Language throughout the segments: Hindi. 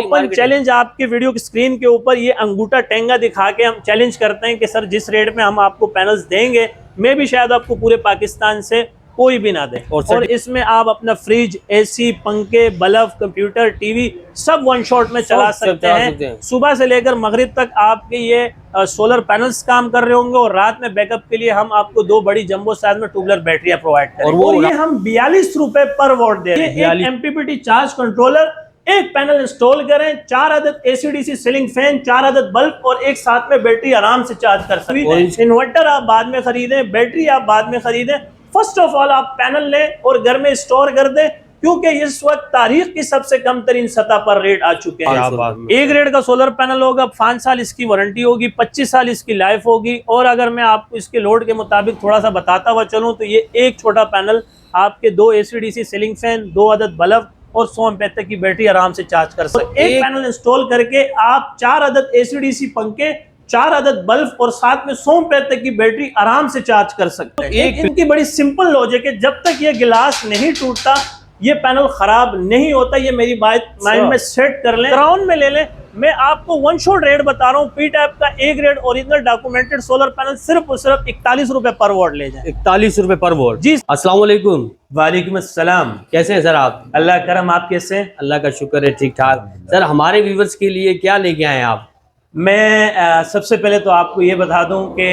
ओपन चैलेंज आपके वीडियो की स्क्रीन के ऊपर ये अंगूठा टेंगा दिखा के हम चैलेंज करते हैं कि सर जिस रेट में हम आपको पैनल्स देंगे मैं भी शायद आपको पूरे पाकिस्तान से कोई भी ना दे। और इसमें आप अपना फ्रिज, एसी, पंखे, बल्ब, कंप्यूटर, टीवी सब वन शॉट में चला सकते हैं। सुबह से लेकर मगरिब तक आपके ये सोलर पैनल्स काम कर रहे होंगे और रात में बैकअप के लिए हम आपको 2 बड़ी जंबो साइज में ट्यूबलर बैटरियां प्रोवाइड करेंगे। और ये हम 42 रुपए पर वॉट दे रहे हैं। एक MPPT चार्ज कंट्रोलर, एक पैनल इंस्टॉल करें, 4 अदद AC/DC सीलिंग फैन, 4 अदद बल्ब और एक साथ में बैटरी आराम से चार्ज कर सकते हैं। इन्वर्टर आप बाद में खरीदें, बैटरी आप बाद में खरीदें। फर्स्ट ऑफ ऑल आप पैनल लें और घर में स्टोर कर दें, क्योंकि इस वक्त तारीख की सबसे कम तरीन सतह पर रेट आ चुके हैं। एक रेट का सोलर पैनल होगा, 5 साल इसकी वारंटी होगी, 25 साल इसकी लाइफ होगी। और अगर मैं आपको इसके लोड के मुताबिक थोड़ा सा बताता हुआ चलूं तो ये एक छोटा पैनल आपके 2 AC/DC सीलिंग फैन, 2 अदद बल्ब और 100 एम्पीयर तक की बैटरी आराम से चार्ज कर सकते हैं। एक पैनल इंस्टॉल करके आप 4 अदद AC/DC पंखे, 4 अदद बल्ब और साथ में 100 एम्पीयर तक की बैटरी आराम से चार्ज कर सकते हैं। एक इनकी बड़ी सिंपल लॉजिक है, जब तक ये गिलास नहीं टूटता ये पैनल खराब नहीं होता। ये मेरी बात माइंड में सेट कर लें। क्राउन में ले लें, मैं आपको वन शॉट रेट बता रहा हूँ। P टाइप का एक rate original documented solar panel सिर्फ और सिर्फ 41 रुपए पर वॉट ले जाए। 41 रुपए पर वॉट जी। अस्सलाम वालेकुम। वालेकुम अस्सलाम। कैसे हैं सर आप? अल्लाह करम, आप कैसे हैं? अल्लाह का शुक्र है, ठीक ठाक। सर हमारे व्यूवर्स के लिए क्या लेके आए आप? मैं सबसे पहले तो आपको ये बता दूं कि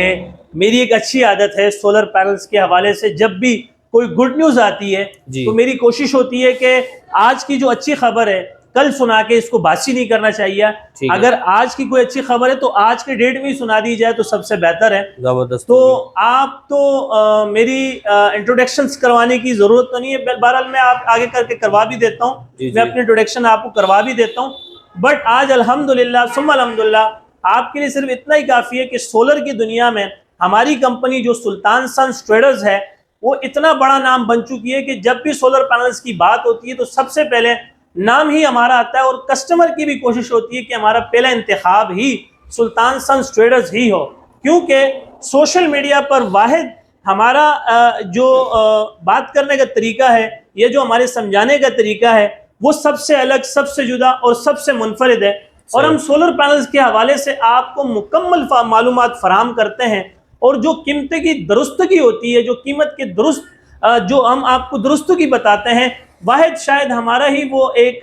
मेरी एक अच्छी आदत है सोलर पैनल्स के हवाले से, जब भी कोई गुड न्यूज़ आती है तो मेरी कोशिश होती है कि आज की जो अच्छी खबर है कल सुना के इसको बासी नहीं करना चाहिए। अगर आज की कोई अच्छी खबर है तो आज के डेट में ही सुना दी जाए तो सबसे बेहतर है। जबरदस्त। तो आप तो मेरी इंट्रोडक्शंस करवाने की जरूरत तो नहीं है, बहरहाल मैं आप आगे करके करवा भी देता हूँ। मैं अपनी इंट्रोडक्शन आपको करवा भी देता हूँ। बट आज अल्हम्दुलिल्लाह सुम्मा अल्हम्दुलिल्लाह आपके लिए सिर्फ इतना ही काफ़ी है कि सोलर की दुनिया में हमारी कंपनी जो सुल्तान सन्स ट्रेडर्स है वो इतना बड़ा नाम बन चुकी है कि जब भी सोलर पैनल्स की बात होती है तो सबसे पहले नाम ही हमारा आता है। और कस्टमर की भी कोशिश होती है कि हमारा पहला इंतखाब ही सुल्तान सन्स ट्रेडर्स ही हो, क्योंकि सोशल मीडिया पर वाहिद हमारा जो बात करने का तरीका है, ये जो हमारे समझाने का तरीका है वो सबसे अलग, सबसे जुदा और सबसे मुनफरिद है। और हम सोलर पैनल्स के हवाले से आपको मुकम्मल मालूमात फराहम करते हैं और जो कीमत की दुरुस्तगी होती है, जो कीमत के दुरुस्त जो हम आपको दुरुस्तगी बताते हैं, वाहिद शायद हमारा ही वो एक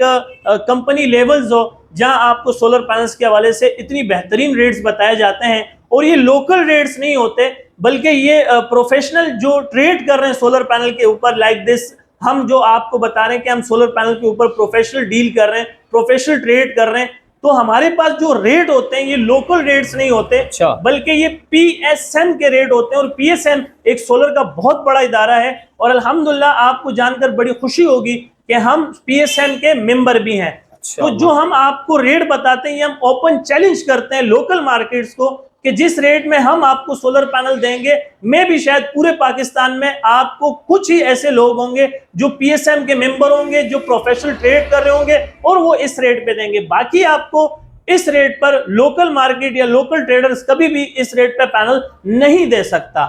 कंपनी लेवल्स हो जहां आपको सोलर पैनल्स के हवाले से इतनी बेहतरीन रेट्स बताए जाते हैं। और ये लोकल रेट्स नहीं होते बल्कि ये प्रोफेशनल जो ट्रेड कर रहे हैं सोलर पैनल के ऊपर, लाइक दिस हम जो आपको बता रहे हैं कि हम सोलर पैनल के ऊपर प्रोफेशनल डील कर रहे हैं, प्रोफेशनल ट्रेड कर रहे हैं, तो हमारे पास जो रेट होते हैं ये लोकल रेट्स नहीं होते बल्कि ये PSN के रेट होते हैं। और PSN एक सोलर का बहुत बड़ा इदारा है और अल्हम्दुलिल्लाह आपको जानकर बड़ी खुशी होगी कि हम PSN के मेंबर भी हैं। तो जो हम आपको रेट बताते हैं ये हम ओपन चैलेंज करते हैं लोकल मार्केट्स को कि जिस रेट में हम आपको सोलर पैनल देंगे, मैं भी शायद पूरे पाकिस्तान में आपको कुछ ही ऐसे लोग होंगे जो PSN के मेंबर होंगे, जो प्रोफेशनल ट्रेड कर रहे होंगे और वो इस रेट पे देंगे। बाकी आपको इस रेट पर लोकल मार्केट या लोकल ट्रेडर्स कभी भी इस रेट पे पैनल नहीं दे सकता।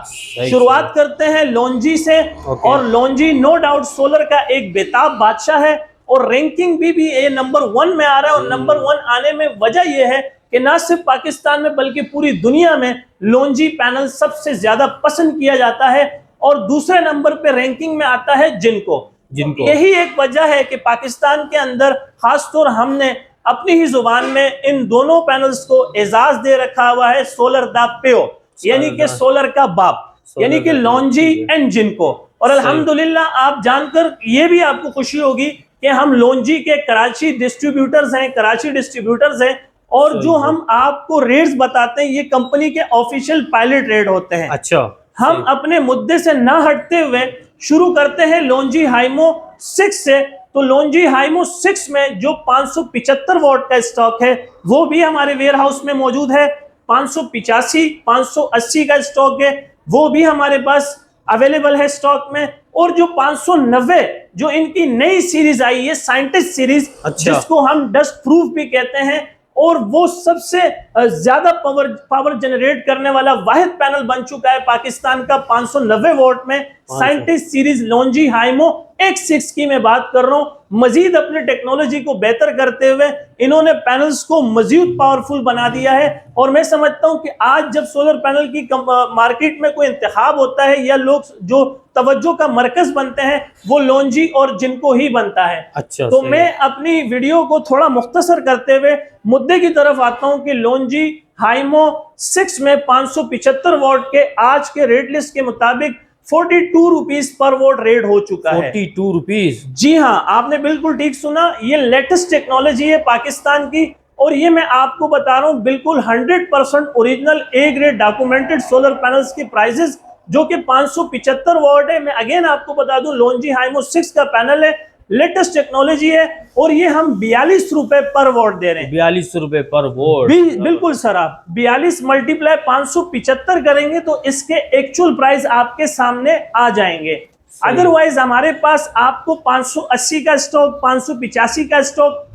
शुरुआत करते हैं लॉन्जी से। और लॉन्जी नो डाउट सोलर का एक बेताब बादशाह है और रैंकिंग भी ये नंबर 1 में आ रहा है। और नंबर 1 आने में वजह यह है कि ना सिर्फ पाकिस्तान में बल्कि पूरी दुनिया में लॉन्जी पैनल सबसे ज्यादा पसंद किया जाता है। और दूसरे नंबर पे रैंकिंग में आता है जिनको। यही एक वजह है कि पाकिस्तान के अंदर खासतौर हमने अपनी ही जुबान में इन दोनों पैनल्स को एजाज दे रखा हुआ है, सोलर दा प्यो, यानी कि सोलर का बाप, यानी कि लॉन्जी एंड जिनको। और अल्हम्दुलिल्लाह आप जानकर ये भी आपको खुशी होगी कि हम लॉन्जी के कराची डिस्ट्रीब्यूटर्स हैं, कराची डिस्ट्रीब्यूटर्स हैं। और जो हम आपको रेट्स बताते हैं ये कंपनी के ऑफिशियल पायलट रेट होते हैं। अच्छा, हम अपने मुद्दे से ना हटते हुए शुरू करते हैं लॉन्जी हाइमो 6 से। तो लॉन्जी हाइमो 6 में जो 575 वॉट का स्टॉक है वो भी हमारे वेयर हाउस में मौजूद है। 585, 580 का स्टॉक है वो भी हमारे पास अवेलेबल है स्टॉक में। और जो 590 जो इनकी नई सीरीज आई है साइंटिस्ट सीरीज, जिसको हम डस्ट प्रूफ भी कहते हैं, और वो सबसे ज्यादा पावर जनरेट करने वाला वाहिद पैनल बन चुका है पाकिस्तान का 590 वोट में। साइंटिस्ट सीरीज लॉन्जी हाइमो X6 की मैं बात कर रहा हूं। मजीद अपनी टेक्नोलॉजी को बेहतर करते हुए इन्होंने पैनल्स को मजीद पावरफुल बना दिया है। और मैं समझता हूं कि आज जब सोलर पैनल की मार्केट में कोई इंतखाब होता है या लोग जो तवज्जो का मरकज बनते हैं वो लॉन्जी और जिनको ही बनता है। अच्छा, तो मैं अपनी वीडियो को थोड़ा मुख्तसर करते हुए मुद्दे की तरफ आता हूं कि लॉन्जी हाइमो 6 में 575 वॉट के आज के रेट लिस्ट के मुताबिक 42 रुपीज पर वोट रेट हो चुका है। 42 रुपीज? जी हाँ, आपने बिल्कुल ठीक सुना। ये लेटेस्ट टेक्नोलॉजी है पाकिस्तान की और ये मैं आपको बता रहा हूं बिल्कुल 100% original A grade documented solar panels की प्राइसेस जो कि 575 वॉट है। मैं अगेन आपको बता दूं लॉन्जी हाइमो 6 का पैनल है, लेटेस्ट टेक्नोलॉजी है और ये हम 42 रुपए पर वोट दे रहे हैं। 42 रुपए पर वोट? बिल्कुल सर, आप 42 मल्टीप्लाई 575 करेंगे तो इसके एक्चुअल प्राइस आपके सामने आ जाएंगे। अदरवाइज हमारे पास आपको 580 का स्टॉक, 585 का स्टॉक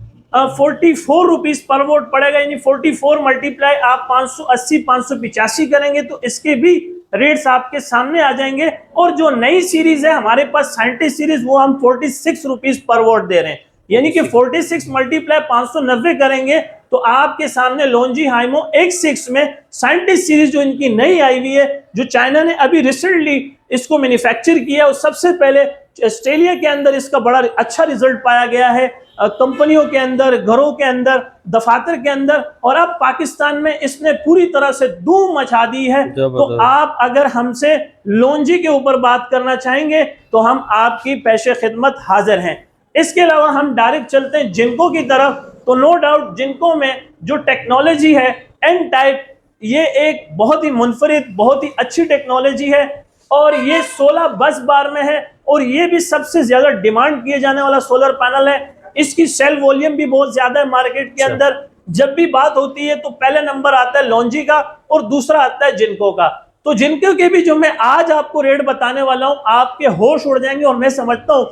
44 रुपीज पर वोट पड़ेगा। यानी 44 मल्टीप्लाई आप 580 585 करेंगे तो इसके भी रेट्स आपके सामने आ जाएंगे। और जो नई सीरीज है हमारे पास साइंटिस्ट सीरीज, वो हम 46 रुपीज पर वोट दे रहे हैं। यानी कि 46 मल्टीप्लाई 590 करेंगे तो आपके सामने लॉन्जी हाइमो X6 में साइंटिस्ट सीरीज जो इनकी नई आई हुई है, जो चाइना ने अभी रिसेंटली इसको मैन्युफैक्चर किया और सबसे पहले ऑस्ट्रेलिया के अंदर इसका बड़ा अच्छा रिजल्ट पाया गया है, कंपनियों के अंदर, घरों के अंदर, दफातर के अंदर, और अब पाकिस्तान में इसने पूरी तरह से धूम मचा दी है। तो आप अगर हमसे लॉन्जी के ऊपर बात करना चाहेंगे तो हम आपकी पेशे खिदमत हाजिर हैं। इसके अलावा हम डायरेक्ट चलते हैं जिनको की तरफ। तो नो डाउट जिनको में जो टेक्नोलॉजी है एन टाइप, ये एक बहुत ही मुनफरिद, बहुत ही अच्छी टेक्नोलॉजी है और ये 16 बस बार में है और ये भी सबसे ज्यादा डिमांड किए जाने वाला सोलर पैनल है। इसकी सेल वॉल्यूम भी बहुत ज्यादा है मार्केट के अंदर। जब भी बात होती है तो पहले नंबर आता है लॉन्जी का और दूसरा आता है जिनको का। तो जिनको के भी जो मैं आज आपको रेट बताने वाला हूं, आपके होश उड़ जाएंगे। और मैं समझता हूं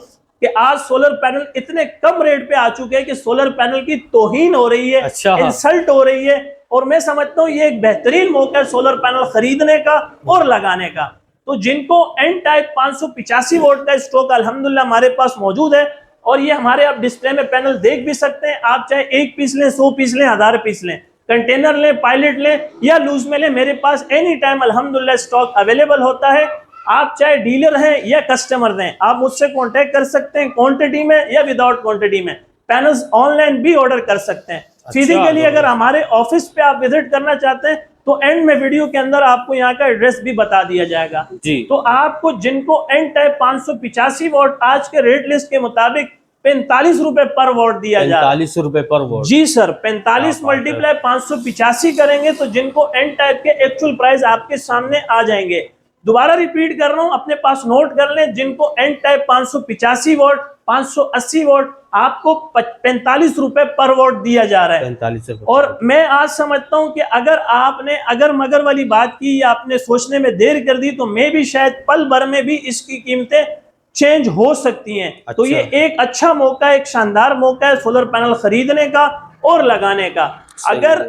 कि आज सोलर पैनल इतने कम रेट पे आ चुके हैं कि सोलर पैनल की तौहीन हो रही है, इंसल्ट हो रही है। और मैं समझता हूं ये एक बेहतरीन मौका है सोलर पैनल खरीदने का और लगाने का। तो जिनको एन टाइप 585 वोल्ट का स्टॉक अल्हम्दुलिल्लाह हमारे पास मौजूद है और ये हमारे आप डिस्प्ले में पैनल देख भी सकते हैं। आप चाहे 1 पीस लें, 100 पीस लें, 1000 पीस लें, कंटेनर लें, पायलट लें या लूज में लें, मेरे पास एनी टाइम अल्हम्दुलिल्लाह स्टॉक अवेलेबल होता है। आप चाहे डीलर हैं या कस्टमर हैं, आप मुझसे कांटेक्ट कर सकते हैं क्वांटिटी में या विदाउट क्वांटिटी में। पैनल्स ऑनलाइन भी ऑर्डर कर सकते हैं। फिजिकली अगर हमारे ऑफिस पे आप विजिट करना चाहते हैं तो एंड में वीडियो के अंदर आपको यहाँ का एड्रेस भी बता दिया जाएगा जी। तो आपको जिनको एन टाइप 585 वॉट आज के रेट लिस्ट के मुताबिक 45 रुपए पर वॉट दिया जाए। 45 रुपए पर वॉट? जी सर, 45 मल्टीप्लाई 585 करेंगे तो जिनको एन टाइप के एक्चुअल प्राइस आपके सामने आ जाएंगे। दोबारा रिपीट कर रहा हूं, अपने पास नोट कर लें। जिनको एन टाइप 585 वॉट, 580 वॉट आपको 45 रुपए पर वॉट दिया जा रहा है। 45 रुपए। और मैं आज समझता हूं कि अगर आपने अगर मगर वाली बात की या आपने सोचने में देर कर दी तो मैं भी शायद पल भर में भी इसकी कीमतें चेंज हो सकती हैं। तो ये एक अच्छा मौका, एक शानदार मौका है सोलर पैनल खरीदने का और लगाने का। अगर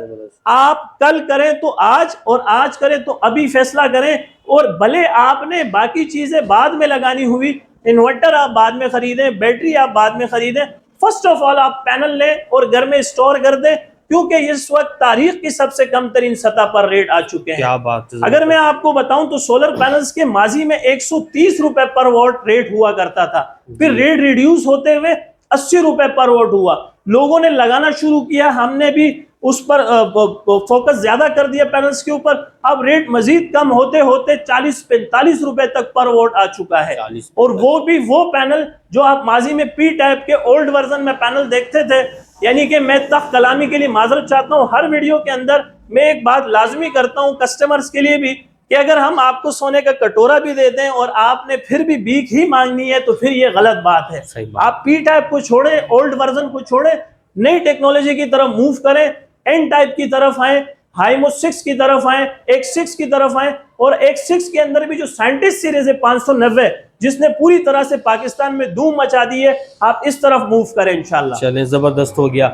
आप कल करें तो आज और आज करें तो अभी फैसला करें। और भले आपने बाकी चीजें बाद में लगानी हुई, इन्वर्टर आप बाद में खरीदें, बैटरी आप बाद में खरीदें, फर्स्ट ऑफ ऑल आप पैनल लें और घर में स्टोर कर दें, क्योंकि इस वक्त तारीख की सबसे कम तरीन सतह पर रेट आ चुके हैं। क्या बात है। अगर मैं आपको बताऊं तो सोलर पैनल्स के माजी में 130 रुपए पर वॉट रेट हुआ करता था, फिर रेट रिड्यूस होते हुए 80 रुपए पर वॉट हुआ। लोगों ने लगाना शुरू किया, हमने भी उस पर फोकस ज्यादा कर दिया पैनल्स के ऊपर। अब रेट मजीद कम होते होते 40-45 रुपए तक पर वोट आ चुका है। और वो भी वो पैनल जो आप माजी में पी टाइप के ओल्ड वर्जन में पैनल देखते थे। यानी कि मैं तख्त कलामी के लिए माजरत चाहता हूँ, हर वीडियो के अंदर मैं एक बात लाजमी करता हूँ कस्टमर्स के लिए भी कि अगर हम आपको सोने का कटोरा भी दे दें और आपने फिर भी भीख ही मांगनी है तो फिर ये गलत बात है। आप पी टाइप को छोड़े, ओल्ड वर्जन को छोड़े, नई टेक्नोलॉजी की तरफ मूव करें, एन टाइप की तरफ आए, हाइमो 6 की तरफ आए, X6 की तरफ आए। और X6 के अंदर भी जो साइंटिस्ट सीरीज है 590, जिसने पूरी तरह से पाकिस्तान में धूम मचा दी है, आप इस तरफ मूव करें इंशाल्लाह। चलें, जबरदस्त हो गया।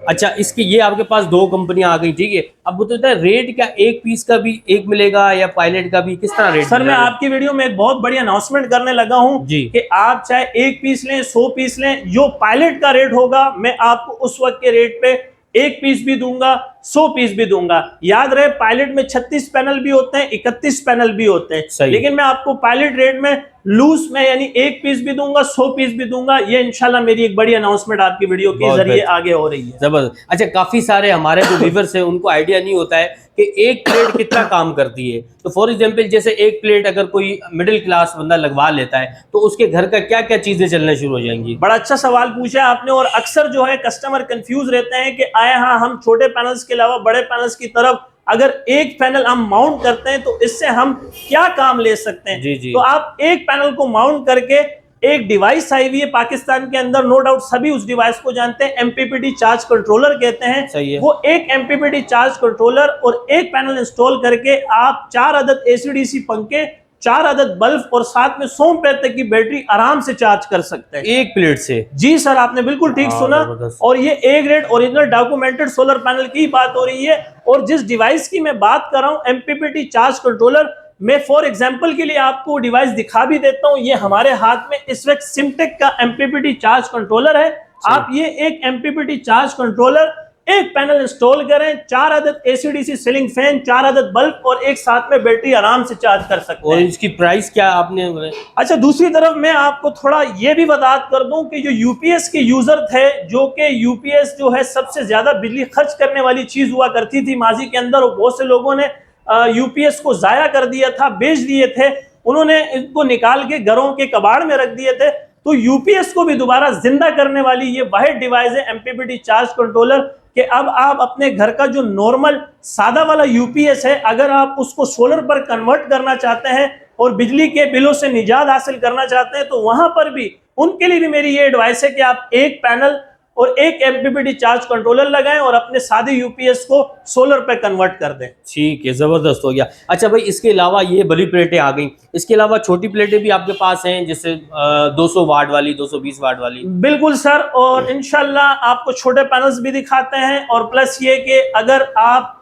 अच्छा, इसकी ये आपके पास दो कंपनियां आ गई, ठीक है। अब बताते हैं रेट क्या एक पीस का भी एक मिलेगा या पायलट का भी, किस तरह रेट? सर मैं आपकी वीडियो में एक बहुत बड़ी अनाउंसमेंट करने लगा हूं जी कि आप चाहे एक पीस लें 100 पीस लें, जो पायलट का रेट होगा मैं आपको उस वक्त के रेट पे एक पीस भी दूंगा, 100 पीस भी दूंगा। याद रहे पायलट में 36 पैनल भी होते हैं, 31 पैनल भी होते हैं, लेकिन मैं आपको पायलट रेट में लूज में यानी एक पीस भी दूंगा, 100 पीस भी दूंगा। ये इंशाल्लाह मेरी एक बड़ी अनाउंसमेंट आपकी वीडियो के जरिए आगे हो रही है। जबरदस्त। अच्छा, काफी सारे हमारे जो व्यूअर्स हैं उनको आइडिया नहीं होता है कि एक प्लेट कितना काम करती है। तो फॉर एग्जांपल जैसे एक प्लेट अगर कोई मिडिल क्लास बंदा लगवा लेता है तो उसके घर का क्या क्या चीजें चलना शुरू हो जाएंगी? बड़ा अच्छा सवाल पूछा आपने, और अक्सर जो है कस्टमर कंफ्यूज रहते हैं कि आए हाँ हम छोटे पैनल्स के अलावा बड़े पैनल्स की तरफ अगर एक पैनल हम माउंट करते हैं तो इससे हम क्या काम ले सकते हैं। जी। तो आप एक पैनल को माउंट करके, एक डिवाइस आई हुई है पाकिस्तान के अंदर, नो डाउट सभी उस डिवाइस को जानते हैं, एमपीपीटी चार्ज कंट्रोलर कहते हैं। सही है। वो एक एमपीपीटी चार्ज कंट्रोलर और एक पैनल इंस्टॉल करके आप 4 अदद एसीडीसी पंखे, 4 अदद बल्ब और साथ में 100 एम्पीयर तक की बैटरी आराम से चार्ज कर सकते हैं एक प्लेट से। जी सर, आपने बिल्कुल ठीक सुना। और ये A grade original documented solar panel की बात हो रही है। और जिस डिवाइस की मैं बात कर रहा हूं एमपीपीटी चार्ज कंट्रोलर, मैं फॉर एग्जांपल के लिए आपको डिवाइस दिखा भी देता हूं। ये हमारे हाथ में इस वक्त सिमटेक का एमपीपीटी चार्ज कंट्रोलर है। आप ये एक एमपीपीटी चार्ज कंट्रोलर एक पैनल इंस्टॉल करें, 4 अदद एसीडीसी सीलिंग फैन, 4 अदद बल्ब और एक साथ में बैटरी आराम से चार्ज कर सकते हैं। और इसकी प्राइस क्या आपने? अच्छा, दूसरी तरफ मैं आपको थोड़ा ये भी बता कर दूं कि जो यूपीएस के यूजर थे, जो कि यूपीएस जो है सबसे ज्यादा बिजली खर्च करने वाली चीज हुआ करती थी माजी के अंदर, और बहुत से लोगों ने यूपीएस को जाया कर दिया था, बेच दिए थे, उन्होंने इनको निकाल के घरों के कबाड़ में रख दिए थे। तो यूपीएस को भी दोबारा जिंदा करने वाली ये वाहिद डिवाइस है एमपीपीटी चार्ज कंट्रोलर, कि अब आप अपने घर का जो नॉर्मल सादा वाला यूपीएस है, अगर आप उसको सोलर पर कन्वर्ट करना चाहते हैं और बिजली के बिलों से निजात हासिल करना चाहते हैं, तो वहां पर भी उनके लिए भी मेरी ये एडवाइस है कि आप एक पैनल और एक एमपीपीटी चार्ज कंट्रोलर लगाएं और अपने सादे यूपीएस को सोलर पे कन्वर्ट कर दें। ठीक है, जबरदस्त हो गया। अच्छा भाई, इसके अलावा ये बड़ी प्लेटें आ गई, इसके अलावा छोटी प्लेटें भी आपके पास हैं, जैसे 200 वाट वाली, 220 वाट वाली? बिल्कुल सर, और इंशाल्लाह आपको छोटे पैनल्स भी दिखाते हैं। और प्लस ये कि अगर आप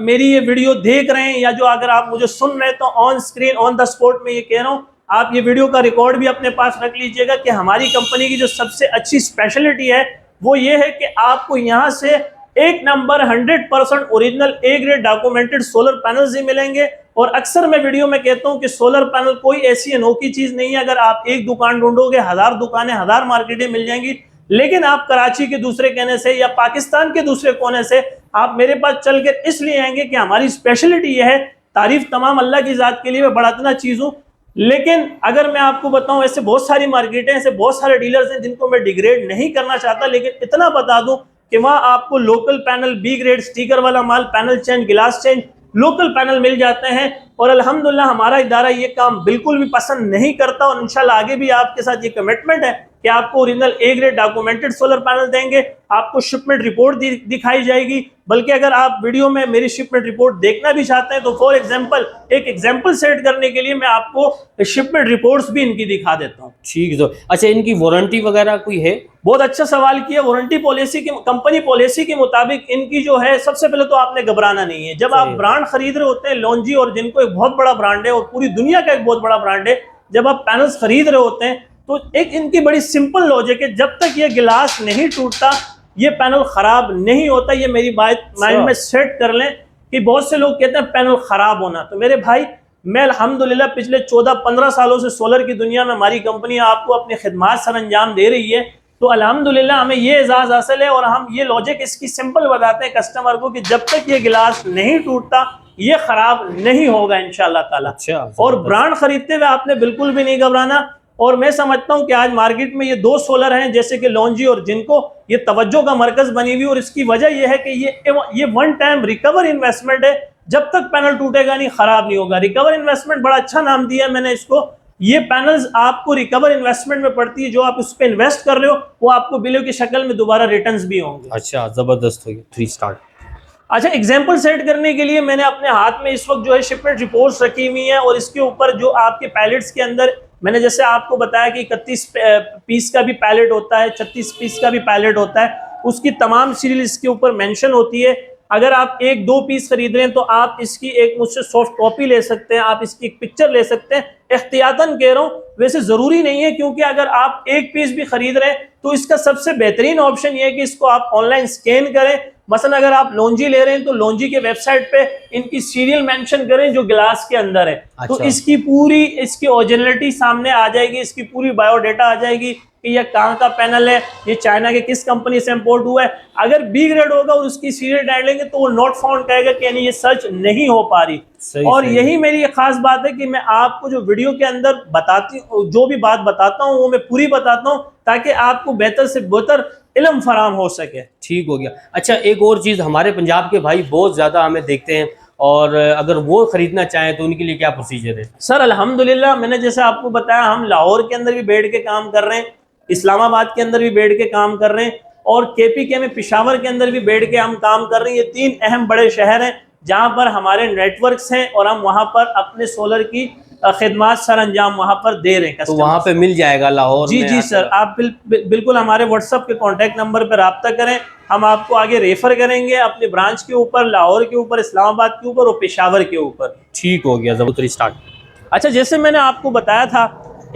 मेरी ये वीडियो देख रहे हैं या जो अगर आप मुझे सुन रहे हैं तो on screen on the spot में ये कह रहा हूँ, आप ये वीडियो का रिकॉर्ड भी अपने पास रख लीजिएगा कि हमारी कंपनी की जो सबसे अच्छी स्पेशलिटी है वो ये है कि आपको यहाँ से एक number 100% original A grade documented solar panels ही मिलेंगे। और अक्सर मैं वीडियो में कहता हूँ कि सोलर पैनल कोई ऐसी अनोखी चीज नहीं है, अगर आप एक दुकान ढूंढोगे 1000 दुकानें 1000 मार्केटें मिल जाएंगी, लेकिन आप कराची के दूसरे कोने से या पाकिस्तान के दूसरे कोने से आप मेरे पास चल कर इसलिए आएंगे कि हमारी स्पेशलिटी यह है। तारीफ तमाम अल्लाह की जात के लिए, मैं बड़ा इतना चीज हूँ, लेकिन अगर मैं आपको बताऊं ऐसे बहुत सारी मार्केटें, ऐसे बहुत सारे डीलर्स हैं जिनको मैं डिग्रेड नहीं करना चाहता, लेकिन इतना बता दूं कि वहां आपको local panel, B grade sticker वाला माल, पैनल चेंज, गिलास चेंज, लोकल पैनल मिल जाते हैं। और अल्हम्दुलिल्लाह हमारा इदारा ये काम बिल्कुल भी पसंद नहीं करता, और इंशाल्लाह आगे भी आपके साथ ये कमिटमेंट है कि आपको original A grade documented solar panel देंगे, आपको शिपमेंट रिपोर्ट दिखाई जाएगी। बल्कि अगर आप वीडियो में मेरी शिपमेंट रिपोर्ट देखना भी चाहते हैं तो फॉर एग्जांपल एक एग्जांपल सेट करने के लिए मैं आपको शिपमेंट रिपोर्ट्स भी इनकी दिखा देता हूं। ठीक है। तो अच्छा, इनकी वारंटी वगैरह कोई है? बहुत अच्छा सवाल किया। वारंटी पॉलिसी की, कंपनी पॉलिसी के मुताबिक इनकी जो है, सबसे पहले तो आपने घबराना नहीं है। जब आप ब्रांड खरीद रहे होते हैं, लॉन्जी और जिनको एक बहुत बड़ा ब्रांड है और पूरी दुनिया का एक बहुत बड़ा ब्रांड है, जब आप पैनल्स खरीद रहे होते हैं तो एक इनकी बड़ी सिंपल लॉजिक है, जब तक ये गिलास नहीं टूटता ये पैनल खराब नहीं होता। ये मेरी बात माइंड में सेट कर लें कि बहुत से लोग कहते हैं पैनल खराब होना, तो मेरे भाई मैं अल्हम्दुलिल्लाह पिछले 14-15 सालों से सोलर की दुनिया में हमारी कंपनी आपको अपनी खिदमात सर अंजाम दे रही है, तो अल्हम्दुलिल्लाह हमें ये एजाज हासिल है। और हम ये लॉजिक इसकी सिंपल बताते हैं कस्टमर को कि जब तक ये गिलास नहीं टूटता ये खराब नहीं होगा इंशाल्लाह ताला। अच्छा, और ब्रांड खरीदते हुए आपने बिल्कुल भी नहीं घबराना। और मैं समझता हूं कि आज मार्केट में ये 2 सोलर हैं, जैसे कि लॉन्जी और जिनको, ये तवज्जो का मरकज बनी हुई, और इसकी वजह यह है कि ये वन टाइम रिकवर इन्वेस्टमेंट है। जब तक पैनल टूटेगा नहीं, खराब नहीं होगा। रिकवर इन्वेस्टमेंट बड़ा अच्छा नाम दिया है मैंने इसको। ये पैनल्स आपको रिकवर इन्वेस्टमेंट में पड़ती है, जो आप उस पर इन्वेस्ट कर रहे हो वो आपको बिलों की शक्ल में दोबारा रिटर्न्स भी होंगे। अच्छा, जबरदस्त हो गया। 3 स्टार। अच्छा, एग्जाम्पल सेट करने के लिए मैंने अपने हाथ में इस वक्त जो है शिपमेंट रिपोर्ट्स रखी हुई हैं, और इसके ऊपर जो आपके पैलेट्स के अंदर मैंने जैसे आपको बताया कि 31 पीस का भी पैलेट होता है, 36 पीस का भी पैलेट होता है। उसकी तमाम सीरियल इसके ऊपर मेंशन होती है। अगर आप एक दो पीस खरीद रहे हैं तो आप इसकी एक मुझसे सॉफ्ट कॉपी ले सकते हैं, आप इसकी एक पिक्चर ले सकते हैं। एहतियातन कह रहा हूँ, वैसे ज़रूरी नहीं है, क्योंकि अगर आप एक पीस भी खरीद रहे हैं तो इसका सबसे बेहतरीन ऑप्शन ये है कि इसको आप ऑनलाइन स्कैन करें। मसलन अगर आप लॉन्जी ले रहे हैं तो लॉन्जी के वेबसाइट पे इनकी सीरियल मेंशन करें जो ग्लास के अंदर है। तो इसकी पूरी इसकी ओरिजिनलिटी सामने आ जाएगी, इसकी पूरी बायोडाटा आ जाएगी कि यह कहाँ का पैनल है, ये चाइना के किस कंपनी से इंपोर्ट हुआ है। अगर बी ग्रेड होगा और उसकी सीरियल डालेंगे तो वो नॉट फाउंड कहेगा कि यानी ये सर्च नहीं हो पा रही। और यही मेरी एक खास बात है कि मैं आपको जो वीडियो के अंदर जो भी बात बताता हूँ वो मैं पूरी बताता हूँ ताकि आपको बेहतर से बेहतर इल्म फराम हो सके। ठीक हो गया। अच्छा, एक और चीज़, हमारे पंजाब के भाई बहुत ज़्यादा हमें देखते हैं और अगर वो खरीदना चाहें तो उनके लिए क्या प्रोसीजर है? सर अल्हम्दुलिल्लाह, मैंने जैसे आपको बताया, हम लाहौर के अंदर भी बैठ के काम कर रहे हैं, इस्लामाबाद के अंदर भी बैठ के काम कर रहे हैं और KPK में पेशावर के अंदर भी बैठ के हम काम कर रहे हैं। ये 3 अहम बड़े शहर हैं जहां पर हमारे नेटवर्क्स हैं और हम वहां पर अपने सोलर की खिदमात सर अंजाम वहां पर दे रहे हैं। तो वहां पे मिल जाएगा लाहौर जी जी सर, आप बिल्कुल हमारे व्हाट्सएप के कॉन्टैक्ट नंबर पर रब्ता करें, हम आपको आगे रेफर करेंगे अपने ब्रांच के ऊपर, लाहौर के ऊपर, इस्लामाबाद के ऊपर और पेशावर के ऊपर। ठीक हो गया, जबूतरी स्टार्ट। अच्छा, जैसे मैंने आपको बताया था,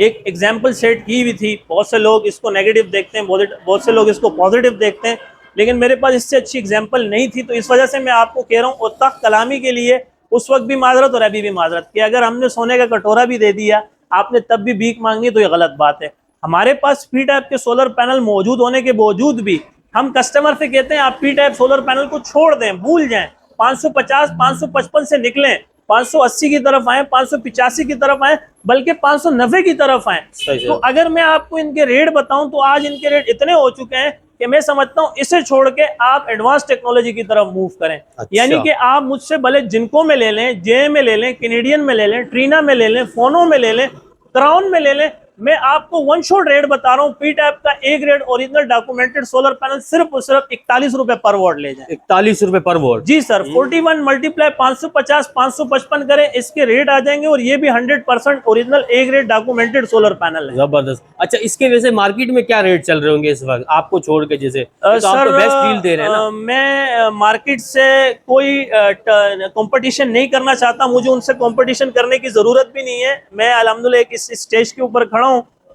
एक एग्जाम्पल सेट की हुई थी। बहुत से लोग इसको नेगेटिव देखते हैं, बहुत से लोग इसको पॉजिटिव देखते हैं, लेकिन मेरे पास इससे अच्छी एग्जाम्पल नहीं थी, तो इस वजह से मैं आपको कह रहा हूँ उत्तक कलामी के लिए उस वक्त भी माजरत और अभी भी माजरत कि अगर हमने सोने का कटोरा भी दे दिया आपने तब भी भीख मांगी तो ये गलत बात है। हमारे पास पी टाइप के सोलर पैनल मौजूद होने के बावजूद भी हम कस्टमर से कहते हैं आप पी टाइप सोलर पैनल को छोड़ दें, भूल जाएं, 550 555 से निकलें, 580 की तरफ आए, 585 की तरफ आए, बल्कि 590 की तरफ आए। तो अगर मैं आपको इनके रेट बताऊं तो आज इनके रेट इतने हो चुके हैं कि मैं समझता हूं इसे छोड़ के आप एडवांस टेक्नोलॉजी की तरफ मूव करें। अच्छा। यानी कि आप मुझसे भले जिनको में ले लें, जे में ले लें, कैनेडियन में ले लें, ट्रीना में ले लें, फोनो में ले लें, क्राउन में ले लें, मैं आपको वन शॉट रेट बता रहा हूँ। पी टाइप का A grade original documented solar panel सिर्फ और सिर्फ 41 रुपए पर वॉट ले जाए। 41 रुपए पर वॉट? जी सर, 41 मल्टीप्लाई 550 555 करें, इसके रेट आ जाएंगे और ये भी 100% original A grade documented solar panel है। जबरदस्त। अच्छा, इसके वजह से मार्केट में क्या रेट चल रहे होंगे इस वक्त आपको छोड़ के? जैसे तो सर बेस्ट डील दे रहे हैं ना। मैं मार्केट से कोई कंपटीशन नहीं करना चाहता, मुझे उनसे कंपटीशन करने की जरूरत भी नहीं है। मैं अल्हम्दुलिल्लाह एक इस स्टेज के ऊपर खड़ा हूँ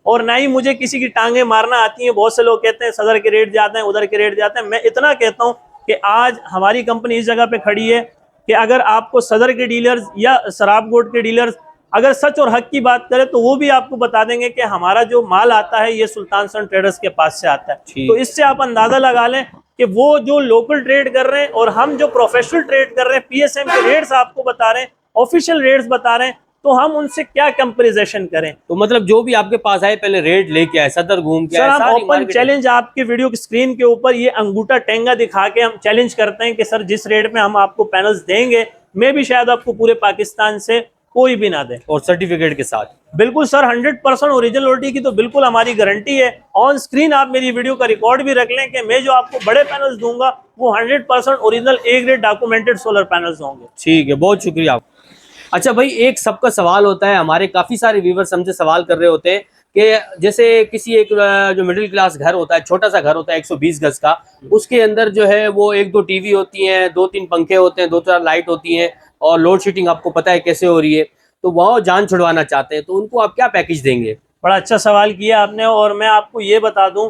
और ना ही मुझे किसी की टांगे मारना आती हैं। बहुत से लोग कहते हैं सदर के रेट जाते हैं, उधर के रेट जाते हैं। मैं इतना कहता हूं कि आज हमारी कंपनी इस जगह पे खड़ी है कि अगर आपको सदर के डीलर्स या शराबगोट के डीलर्स अगर सच और हक की बात करें तो वो भी आपको बता देंगे कि हमारा जो माल आता है ये सुल्तान सन ट्रेडर्स के पास से आता है। तो इससे आप अंदाजा लगा लें कि वो जो लोकल ट्रेड कर रहे हैं और हम जो प्रोफेशनल ट्रेड कर रहे हैं, PSM के रेट्स आपको बता रहे हैं, ऑफिशियल रेट्स बता रहे हैं, तो हम उनसे क्या कंपैरिजन करें। तो मतलब जो भी आपके पास आए पहले रेट लेके आए, सदर घूम के सर हम ओपन चैलेंज आपके वीडियो की स्क्रीन के ऊपर ये अंगूठा टेंगा दिखा के हम चैलेंज करते हैं कि सर जिस रेट में हम आपको पैनल्स देंगे मैं भी शायद आपको पूरे पाकिस्तान से कोई भी ना दे, और सर्टिफिकेट के साथ। बिल्कुल सर, 100% ओरिजिनलिटी की तो बिल्कुल हमारी गारंटी है। ऑन स्क्रीन आप मेरी वीडियो का रिकॉर्ड भी रख लें कि मैं जो आपको बड़े पैनल्स दूंगा वो 100% original A grade documented solar panels होंगे। ठीक है, बहुत शुक्रिया। अच्छा भाई, एक सबका सवाल होता है, हमारे काफ़ी सारे व्यूवर्स हमसे सवाल कर रहे होते हैं कि जैसे किसी एक जो मिडिल क्लास घर होता है, छोटा सा घर होता है 120 गज का, उसके अंदर जो है वो 1-2 टीवी होती हैं, 2-3 पंखे होते हैं, 2-4 लाइट होती हैं और लोड शेडिंग आपको पता है कैसे हो रही है, तो वह जान छुड़वाना चाहते हैं, तो उनको आप क्या पैकेज देंगे? बड़ा अच्छा सवाल किया आपने, और मैं आपको ये बता दूं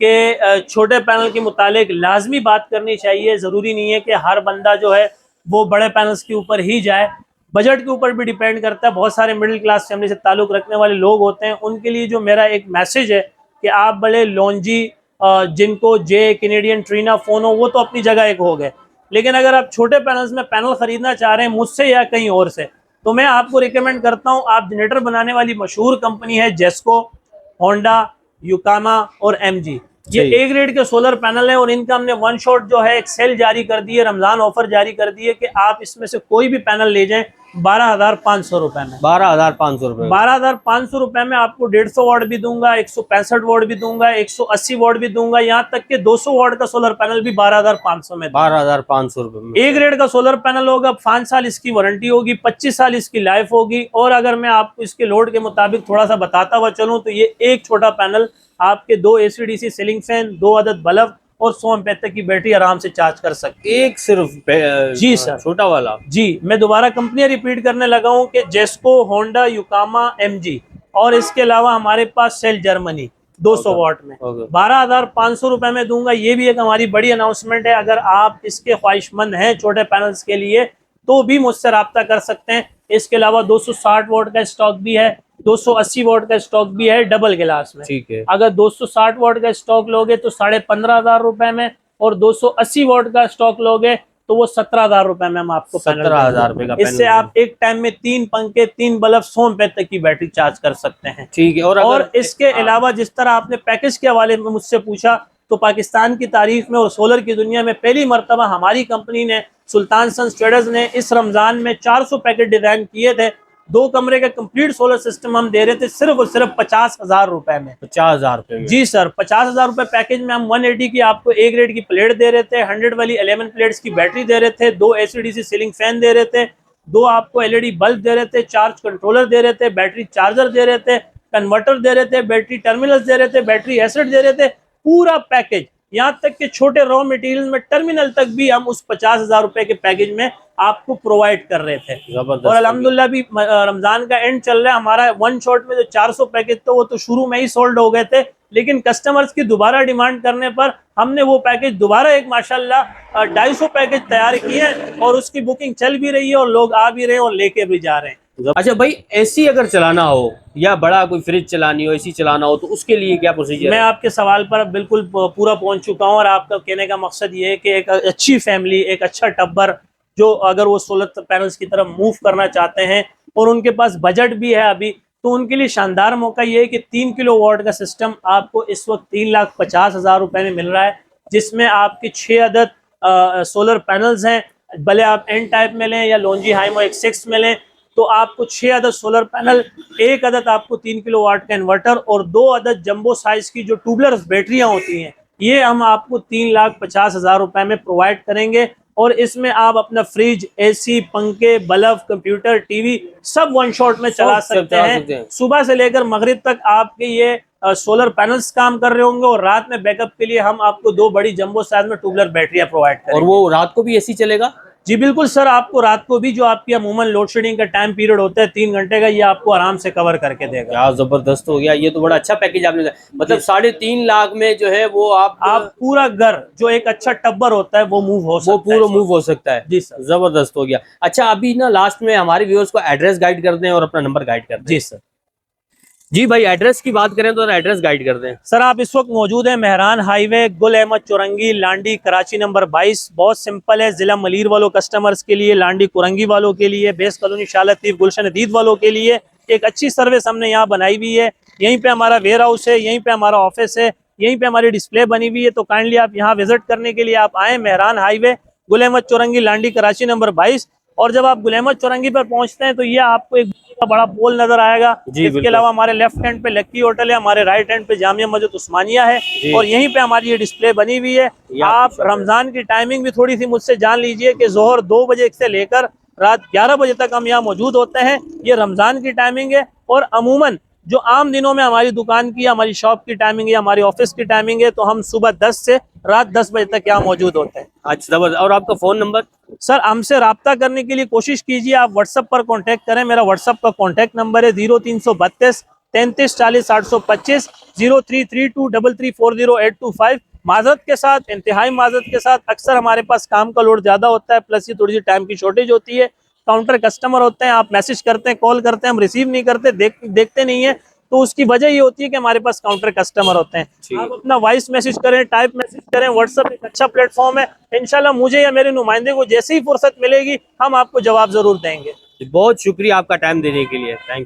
कि छोटे पैनल के मुतालिक लाजमी बात करनी चाहिए। ज़रूरी नहीं है कि हर बंदा जो है वो बड़े पैनल्स के ऊपर ही जाए, बजट के ऊपर भी डिपेंड करता है। बहुत सारे मिडिल क्लास फैमिली से ताल्लुक़ रखने वाले लोग होते हैं, उनके लिए जो मेरा एक मैसेज है कि आप बड़े लॉन्जी, जिनको जे, कैनेडियन, ट्रीना, फोनो, वो तो अपनी जगह एक हो गए, लेकिन अगर आप छोटे पैनल्स में पैनल खरीदना चाह रहे हैं मुझसे या कहीं और से, तो मैं आपको रिकमेंड करता हूं, आप जनरेटर बनाने वाली मशहूर कंपनी है जेस्को, होंडा, युकामा और MG। ये ए ग्रेड के सोलर पैनल है और इनका हमने वन शॉट जो है एक सेल जारी कर दी है, रमजान ऑफर जारी कर दी है कि आप इसमें से कोई भी पैनल ले जाएं 12,500 रुपए में। 12,500 रुपए? 12,500 रुपए में आपको 150 वाट भी दूंगा, 165 वाट भी दूंगा, 180 वाट भी दूंगा, यहाँ तक कि 200 वाट का सोलर पैनल भी 12,500 में। 12,500 रुपए में ए ग्रेड का सोलर पैनल होगा, 5 साल इसकी वारंटी होगी, 25 साल इसकी लाइफ होगी। और अगर मैं आपको इसके लोड के मुताबिक थोड़ा सा बताता हुआ चलूँ तो ये एक छोटा पैनल आपके 2 ACDC सीलिंग फैन, 2 अदद बल्ब और 100 एम्पेयर तक की बैटरी आराम से चार्ज कर सकते हैं। एक सिर्फ जी सर, छोटा वाला। जी मैं दोबारा कंपनियां रिपीट करने लगा हूँ कि जेस्को, होंडा, युकामा, एमजी, और इसके अलावा हमारे पास सेल जर्मनी 200 वॉट में 12,500 रुपए में दूंगा। ये भी एक हमारी बड़ी अनाउंसमेंट है। अगर आप इसके ख्वाहिशमंद हैं छोटे पैनल्स के लिए तो भी मुझसे रब्ता कर सकते हैं। इसके अलावा 260 वॉट का स्टॉक भी है, 280 वॉट का स्टॉक भी है डबल गिलास में। ठीक है। अगर 260 वॉट का स्टॉक लोगे तो 15,500 रुपए में, और 280 वॉट का स्टॉक लोगे तो वो 17,000 रुपए में हम आपको 17,000 रुपए का। इससे आप एक टाइम में 3 पंखे, 3 बल्ब, 100 एम्पेयर तक की बैटरी चार्ज कर सकते हैं। ठीक है। और इसके अलावा जिस तरह आपने पैकेज के हवाले में मुझसे पूछा, तो पाकिस्तान की तारीख में और सोलर की दुनिया में पहली मर्तबा हमारी कंपनी ने, सुल्तान सन्स ट्रेडर्स ने, इस रमजान में 400 पैकेट डिजाइन किए थे। 2 कमरे का कंप्लीट सोलर सिस्टम हम दे रहे थे सिर्फ और सिर्फ 50,000 रुपए में। 50,000 रुपए में? जी सर, 50,000 रुपए पैकेज में हम 180 की आपको ए ग्रेड की प्लेट दे रहे थे, 100 वाली 11 प्लेट्स की बैटरी दे रहे थे, 2 एसीडीसी सीलिंग फैन दे रहे थे, 2 आपको एलईडी बल्ब दे रहे थे, चार्ज कंट्रोलर दे रहे थे, बैटरी चार्जर दे रहे थे, कन्वर्टर दे रहे थे, बैटरी टर्मिनल्स दे रहे थे, बैटरी एसिड दे रहे थे, पूरा पैकेज। यहाँ तक कि छोटे रॉ मटेरियल में टर्मिनल तक भी हम उस 50,000 रुपए के पैकेज में आपको प्रोवाइड कर रहे थे। और अल्हम्दुलिल्लाह भी रमजान का एंड चल रहा है, हमारा वन शॉट में जो 400 पैकेज थे वो तो शुरू में ही सोल्ड हो गए थे, लेकिन कस्टमर्स की दोबारा डिमांड करने पर हमने वो पैकेज दोबारा एक माशाल्लाह 250 पैकेज तैयार किए हैं, और उसकी बुकिंग चल भी रही है और लोग आ भी रहे हैं और लेके भी जा रहे हैं। अच्छा भाई, एसी अगर चलाना हो या बड़ा कोई फ्रिज चलानी हो, एसी चलाना हो, तो उसके लिए क्या प्रोसीजर है? मैं आपके सवाल पर बिल्कुल पूरा पहुंच चुका हूं, और आपका कहने का मकसद ये है कि एक अच्छी फैमिली, एक अच्छा टब्बर जो अगर वो सोलर पैनल्स की तरफ मूव करना चाहते हैं और उनके पास बजट भी है अभी, तो उनके लिए शानदार मौका ये है कि 3 किलो वॉट का सिस्टम आपको इस वक्त 3,50,000 रुपए में मिल रहा है, जिसमें आपके 6 अदद सोलर पैनल्स हैं। भले आप एन टाइप में लें या लॉन्जी हाइमो X6 में लें, तो आपको 6 अदद सोलर पैनल, 1 अदद आपको 3 किलो वाट का इन्वर्टर, और 2 अदद जंबो साइज की जो ट्यूबलर बैटरियां होती हैं, ये हम आपको 3,50,000 रुपए में प्रोवाइड करेंगे। और इसमें आप अपना फ्रिज, एसी, पंखे, बल्ब, कंप्यूटर, टीवी सब वन शॉट में चला सकते हैं। सुबह से लेकर मगरिब तक आपके ये सोलर पैनल्स काम कर रहे होंगे, और रात में बैकअप के लिए हम आपको 2 बड़ी जंबो साइज में ट्यूबलर बैटरियां प्रोवाइड करेंगे। और वो रात को भी एसी चलेगा? जी बिल्कुल सर, आपको रात को भी जो आपकी अमूमन लोड शेडिंग का टाइम पीरियड होता है 3 घंटे का, ये आपको आराम से कवर करके देगा। क्या जबरदस्त हो गया, ये तो बड़ा अच्छा पैकेज आपने, मतलब 3.5 लाख में जो है वो आप पूरा घर जो एक अच्छा टब्बर होता है वो मूव हो सकता है, वो पूरा मूव हो सकता है। जी सर, जबरदस्त हो गया। अच्छा, अभी ना लास्ट में हमारे व्यूअर्स को एड्रेस गाइड कर दें और अपना नंबर गाइड कर दें। जी सर। जी भाई, एड्रेस की बात करें तो एड्रेस गाइड कर दें। सर, आप इस वक्त मौजूद हैं मेहरान हाईवे, गुल अहमद चौरंगी, लांडी, कराची नंबर 22। बहुत सिंपल है, जिला मलीर वालों कस्टमर्स के लिए, लांडी कुरंगी वालों के लिए, बेस कॉलोनी शाह लतीफ, गुलशन अदीद वालों के लिए एक अच्छी सर्विस हमने यहाँ बनाई हुई है। यहीं पे हमारा वेयर हाउस है, यहीं पे हमारा ऑफिस है, यहीं पे हमारी डिस्प्ले बनी हुई है। तो काइंडली आप यहाँ विजिट करने के लिए आप आए, मेहरान हाईवे, गुल अहमद चौरंगी, लांडी, कराची नंबर 22। और जब आप गुल अहमद चौरंगी पर पहुंचते हैं तो ये आपको एक बड़ा पोल नजर आएगा। इसके अलावा हमारे लेफ्ट हैंड पे लक्की होटल है, हमारे राइट हैंड पे जामिया मस्जिद उस्मानिया है, और यहीं पे हमारी ये डिस्प्ले बनी हुई है। आप रमजान की टाइमिंग भी थोड़ी सी मुझसे जान लीजिए कि जोहर 2 बजे से लेकर रात 11 बजे तक हम यहाँ मौजूद होते हैं। ये रमजान की टाइमिंग है, और अमूमन जो आम दिनों में हमारी दुकान की, हमारी शॉप की टाइमिंग है, हमारी ऑफिस की टाइमिंग है, तो हम सुबह 10 से रात 10 बजे तक यहाँ मौजूद होते हैं। अच्छा, और आपका फोन नंबर? सर, हमसे रब्ता करने के लिए कोशिश कीजिए, आप व्हाट्सएप पर कांटेक्ट करें। मेरा व्हाट्सएप का कांटेक्ट नंबर है 0332 33 40 825, 03323340 माजरत के साथ, इंतहाई माजरत के साथ, अक्सर हमारे पास काम का लोड ज्यादा होता है, प्लस ये थोड़ी सी टाइम की शॉर्टेज होती है। काउंटर कस्टमर होते हैं, आप मैसेज करते हैं, कॉल करते हैं, हम रिसीव नहीं करते, देखते नहीं है, तो उसकी वजह ये होती है कि हमारे पास काउंटर कस्टमर होते हैं। आप अपना वॉइस मैसेज करें, टाइप मैसेज करें, व्हाट्सएप एक अच्छा प्लेटफॉर्म है। इंशाल्लाह मुझे या मेरे नुमाइंदे को जैसे ही फुर्सत मिलेगी हम आपको जवाब जरूर देंगे। बहुत शुक्रिया आपका टाइम देने के लिए, थैंक यू।